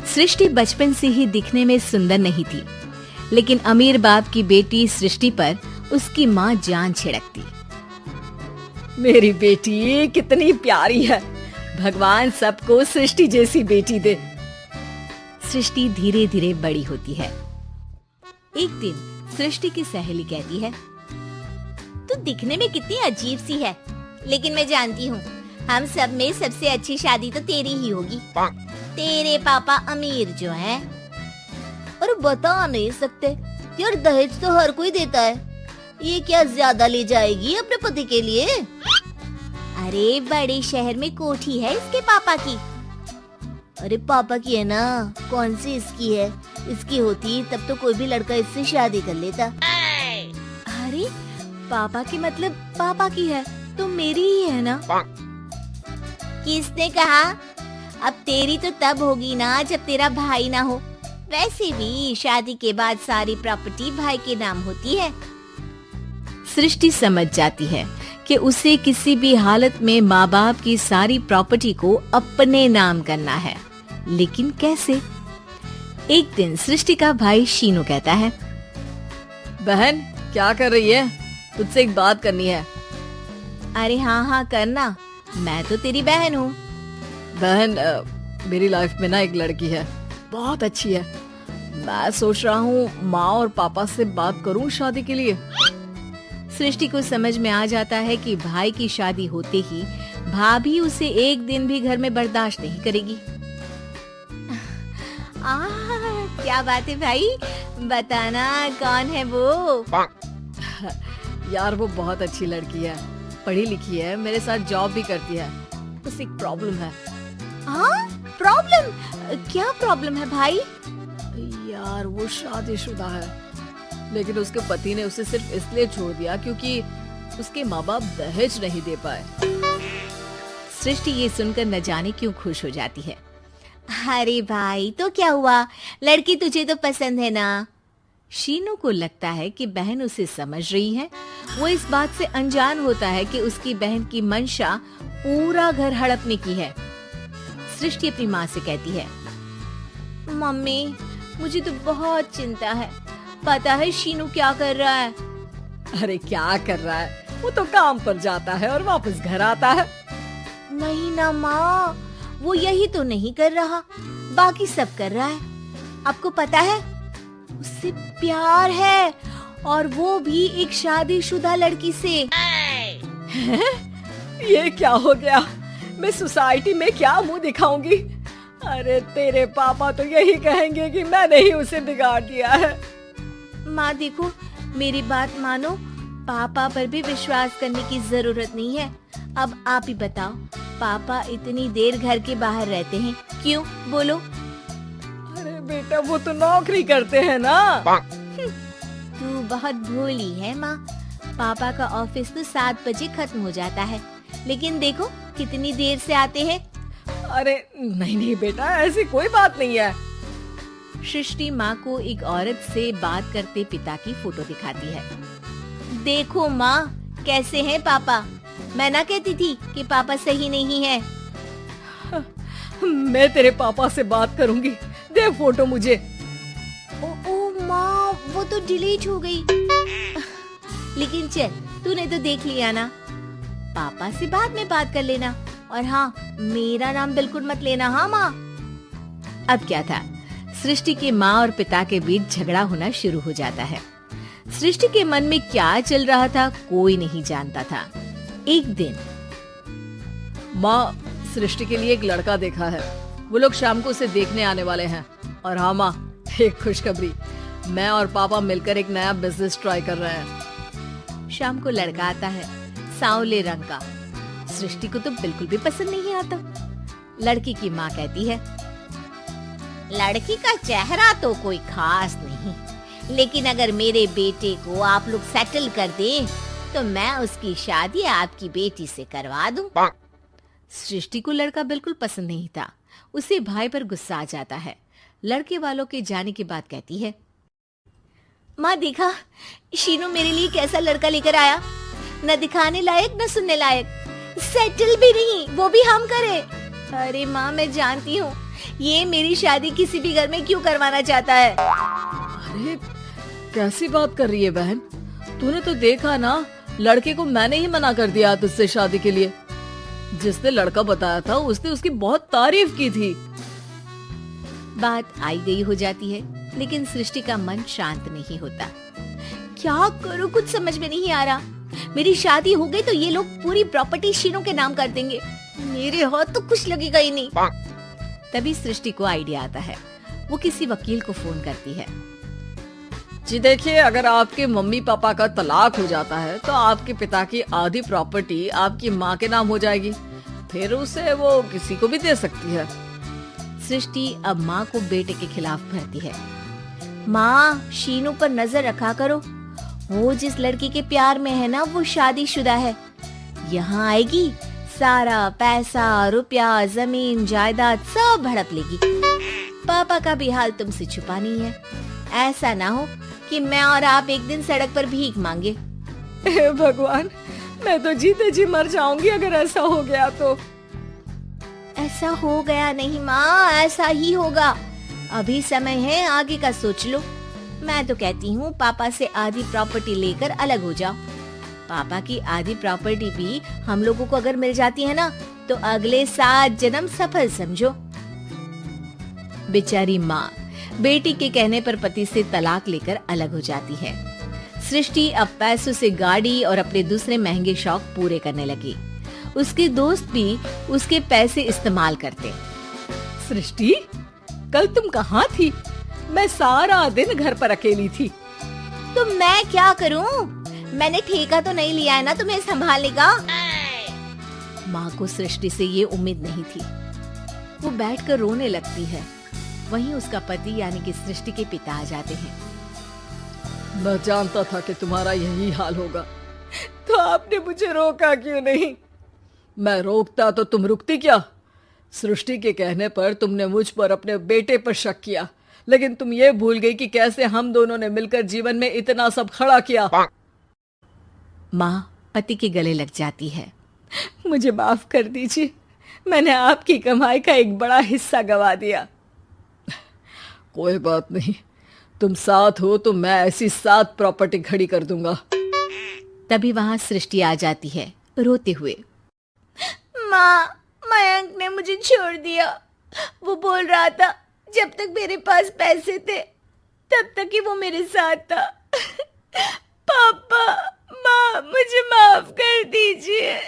सृष्टि बचपन से ही दिखने में सुंदर नहीं थी, लेकिन अमीर बाप की बेटी सृष्टि पर उसकी माँ जान छिड़कती। मेरी बेटी कितनी प्यारी है, भगवान सबको सृष्टि जैसी बेटी दे। सृष्टि धीरे धीरे बड़ी होती है। एक दिन सृष्टि की सहेली कहती है, तू दिखने में कितनी अजीब सी है, लेकिन मैं जानती हूँ हम सब में सबसे अच्छी शादी तो तेरी ही होगी। तेरे पापा अमीर जो हैं। और बता नहीं सकते यार, दहेज तो हर कोई देता है, ये क्या ज्यादा ले जाएगी अपने पति के लिए? अरे बड़े शहर में कोठी है इसके पापा की। अरे पापा की है ना, कौन सी इसकी है? इसकी होती तब तो कोई भी लड़का इससे शादी कर लेता। अरे पापा की मतलब पापा की है तो मेरी ही है ना? किसने कहा? अब तेरी तो तब होगी ना जब तेरा भाई ना हो। वैसे भी शादी के बाद सारी प्रॉपर्टी भाई के नाम होती है। सृष्टि समझ जाती है कि उसे किसी भी हालत में माँ बाप की सारी प्रॉपर्टी को अपने नाम करना है, लेकिन कैसे? एक दिन सृष्टि का भाई शीनू कहता है, बहन क्या कर रही है? तुझसे एक बात करनी है। अरे हाँ करना, मैं तो तेरी बहन हूँ। बहन मेरी लाइफ में ना एक लड़की है, बहुत अच्छी है। मैं सोच रहा हूँ माँ और पापा से बात करूँ शादी के लिए। सृष्टि को समझ में आ जाता है कि भाई की शादी होते ही भाभी उसे एक दिन भी घर में बर्दाश्त नहीं करेगी। क्या बात है भाई, बताना कौन है वो? यार वो बहुत अच्छी लड़की है, पढ़ी लिखी है, मेरे साथ जॉब भी करती है। बस एक प्रॉब्लम है। प्रॉब्लम? क्या प्रॉब्लम है भाई? यार वो शादीशुदा है, लेकिन उसके पति ने उसे सिर्फ इसलिए छोड़ दिया क्योंकि उसके माँ बाप दहेज नहीं दे पाए। सृष्टि ये सुनकर न जाने क्यों खुश हो जाती है। अरे भाई तो क्या हुआ, लड़की तुझे तो पसंद है ना? शीनू को लगता है कि बहन उसे समझ रही है। वो इस बात से अनजान होता है कि उसकी बहन की मंशा पूरा घर हड़पने की है। सृष्टि अपनी माँ से कहती है, मम्मी मुझे तो बहुत चिंता है, पता है शीनू क्या कर रहा है? अरे क्या कर रहा है, वो तो काम पर जाता है और वापस घर आता है। नहीं ना माँ, वो यही तो नहीं कर रहा, बाकी सब कर रहा है। आपको पता है उससे प्यार है, और वो भी एक शादीशुदा लड़की से। ये क्या हो गया, मैं सोसाइटी में क्या मुंह दिखाऊंगी? अरे तेरे पापा तो यही कहेंगे कि मैंने ही उसे बिगाड़ दिया है। माँ देखो, मेरी बात मानो, पापा पर भी विश्वास करने की जरूरत नहीं है। अब आप ही बताओ, पापा इतनी देर घर के बाहर रहते हैं क्यों? बोलो। अरे बेटा वो तो नौकरी करते हैं ना। तू बहुत भोली है माँ, पापा का ऑफिस तो 7 बजे खत्म हो जाता है, लेकिन देखो कितनी देर से आते हैं। अरे नहीं बेटा, ऐसी कोई बात नहीं है। सृष्टि माँ को एक औरत से बात करते पिता की फोटो दिखाती है। देखो माँ कैसे हैं पापा, मैं ना कहती थी कि पापा सही नहीं है। मैं तेरे पापा से बात करूंगी, दे फोटो मुझे। ओ माँ, वो तो डिलीट हो गई। लेकिन चल, तूने तो देख लिया ना, पापा से बाद में बात कर लेना। और हाँ, मेरा नाम बिल्कुल मत लेना। हाँ माँ। अब क्या था, सृष्टि के माँ और पिता के बीच झगड़ा होना शुरू हो जाता है। सृष्टि के मन में क्या चल रहा था कोई नहीं जानता था। एक दिन, माँ सृष्टि के लिए एक लड़का देखा है, वो लोग शाम को उसे देखने आने वाले हैं। और हाँ माँ, एक खुशखबरी, मैं और पापा मिलकर एक नया बिजनेस ट्राई कर रहे हैं। शाम को लड़का आता है, सांवले रंग का। सृष्टि को तो बिल्कुल भी पसंद नहीं आता। लड़की की माँ कहती है, लड़की का चेहरा तो कोई खास नहीं, लेकिन अगर मेरे बेटे को आप लोग सेटल कर दें तो मैं उसकी शादी आपकी बेटी से करवा दूं। सृष्टि को लड़का बिल्कुल पसंद नहीं था। उसे भाई पर गुस्सा आ जाता है। लड़के वालों के जाने के बाद कहती है, माँ देखा शीनू मेरे लिए कैसा लड़का लेकर आया, न दिखाने लायक न सुनने लायक, सेटल भी नहीं, वो भी हम करे। अरे माँ मैं जानती हूँ ये मेरी शादी किसी भी घर में क्यों करवाना चाहता है? अरे कैसी बात कर रही है बहन, तूने तो देखा ना, लड़के को मैंने ही मना कर दिया तुझसे शादी के लिए। जिसने लड़का बताया था उसने उसकी बहुत तारीफ की थी। बात आई गई हो जाती है, लेकिन सृष्टि का मन शांत नहीं होता। क्या करूं, कुछ समझ में नहीं आ रहा। मेरी शादी हो गई तो ये लोग पूरी प्रॉपर्टी शीनू के नाम कर देंगे। मेरे हाथ तो कुछ लगेगा ही नहीं। तभी सृष्टि को आइडिया आता है। वो किसी वकील को फोन करती है। जी देखिए, अगर आपके मम्मी पापा का तलाक हो जाता है तो आपके पिता की आधी प्रॉपर्टी आपकी माँ के नाम हो जाएगी, फिर उसे वो किसी को भी दे सकती है। सृष्टि अब माँ को बेटे के खिलाफ भरती है। माँ, शीनू पर नजर रखा करो। वो जिस लड़की के प्यार में है ना, वो शादीशुदा है। यहाँ आएगी, सारा पैसा, रुपया, जमीन, जायदाद सब हड़प लेगी। पापा का भी हाल तुमसे छुपा नहीं है। ऐसा ना हो कि मैं और आप एक दिन सड़क पर भीख मांगे। हे भगवान, मैं तो जीते जी मर जाऊंगी अगर ऐसा हो गया तो। ऐसा हो गया नहीं माँ, ऐसा ही होगा। अभी समय है, आगे का सोच लो। मैं तो कहती हूँ पापा से आधी प्रॉपर्टी लेकर अलग हो जाओ। पापा की आधी प्रॉपर्टी भी हम लोगों को अगर मिल जाती है ना, तो अगले 7 जन्म सफल समझो। बेचारी माँ बेटी के कहने पर पति से तलाक लेकर अलग हो जाती है। सृष्टि अब पैसों से गाड़ी और अपने दूसरे महंगे शौक पूरे करने लगी। उसके दोस्त भी उसके पैसे इस्तेमाल करते। सृष्टि, कल तुम कहाँ थी? मैं सारा दिन घर पर अकेली थी। तो मैं क्या करूं? मैंने ठेका तो नहीं लिया है ना तुम्हें संभालने का। माँ को सृष्टि से ये उम्मीद नहीं थी। वो बैठकर रोने लगती है। वहीं उसका पति यानी कि सृष्टि के पिता आ जाते हैं। मैं जानता था कि तुम्हारा यही हाल होगा, तो आपने मुझे रोका क्यों नहीं? मैं रोकता तो तुम रुकती क्या? सृष्टि के कहने पर तुमने मुझ पर अपने बेटे पर शक किया, लेकिन तुम ये भूल गई कि कैसे हम दोनों ने मिलकर जीवन में इतना सब खड़ा किया। माँ पति के गले लग जाती है। मुझे माफ कर दीजिए, मैंने आपकी कमाई का एक बड़ा हिस्सा गवा दिया। कोई बात नहीं, तुम साथ हो तो मैं ऐसी 7 प्रॉपर्टी खड़ी कर दूंगा। तभी वहाँ सृष्टि आ जाती है रोते हुए। माँ, मयंक ने मुझे छोड़ दिया। वो बोल रहा था जब तक मेरे पास पैसे थे तब तक ही वो मेरे साथ था। पापा, माँ, मुझे माफ कर दीजिए।